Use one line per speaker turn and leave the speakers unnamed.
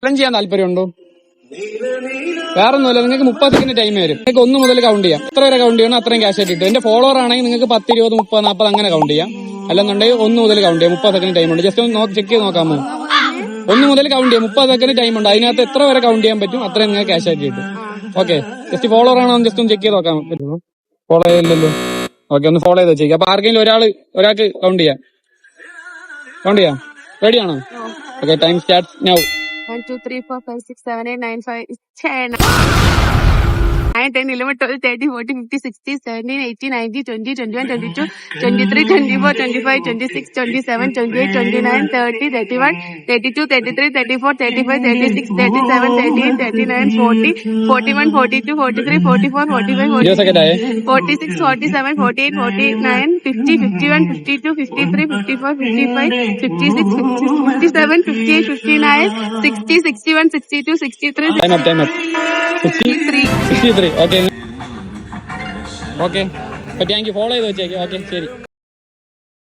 Challenge ചെയ്യാൻ താല്പര്യമുണ്ടോ? വേറൊന്നുമില്ല, നിങ്ങൾക്ക് 30 സെക്കൻഡ് ടൈം വരും. നിങ്ങൾക്ക് 1 മുതൽ കൗണ്ട് ചെയ്യാം. എത്ര വരെ കൗണ്ട് ചെയ്യണം അത്രയും ക്യാഷ് ആയിട്ട് കിട്ടും. എന്റെ ഫോളോവർ ആണെങ്കിൽ നിങ്ങൾക്ക് 10, 20, 30, 40 അങ്ങനെ കൗണ്ട് ചെയ്യാം. അല്ലെന്നുണ്ടെങ്കിൽ 1 മുതൽ കൗണ്ട് ചെയ്യാം. 30 സെക്കൻഡ് ടൈം ഉണ്ട്. ജസ്റ്റ് ഒന്ന് ചെക്ക് ചെയ്ത് നോക്കാമോ? 1 മുതൽ കൗണ്ട് ചെയ്യാം. 30 സെക്കൻഡ് ടൈം ഉണ്ട്. അതിനകത്ത് എത്ര വരെ കൗണ്ട് ചെയ്യാൻ പറ്റും അത്രയും നിങ്ങൾക്ക് ക്യാഷ് ആയിട്ട് കിട്ടും. ഓക്കെ, ജസ്റ്റ് ഫോളോവർ ആണോ ജസ്റ്റ് ഒന്ന് ചെക്ക് ചെയ്ത് നോക്കാൻ പറ്റുമോ? ഫോളോ ചെയ്യില്ലല്ലോ. ഓക്കെ, ഒന്ന് ഫോളോ ചെയ്ത് വെച്ചേക്കാം. അപ്പൊ ആർക്കെങ്കിലും ഒരാൾക്ക് കൗണ്ട് ചെയ്യാം. റെഡിയാണോ? Okay, time start now.
1, 2, 3, 4, 5, 6, 7, 8, 9, 10, 9, 10, 11, 12, 13, 14, 15, 16, 17, 18, 19, 20, 21, 22, 23, 24, 25, 26, 27, 28, 29, 30, 31, 32, 33, 34, 35, 36, 37, 38, 39, 40, 41, 42, 43, 44, 45, 46, 47, 48, 49, 50, 51, 52, 53, 54, 55, 56, 57, 58, 59, 60, 61, 62, 63, 63.
Okay thank you. Follow ചെയ്ത് വെച്ചേക്കാം. ഓക്കെ, ശരി.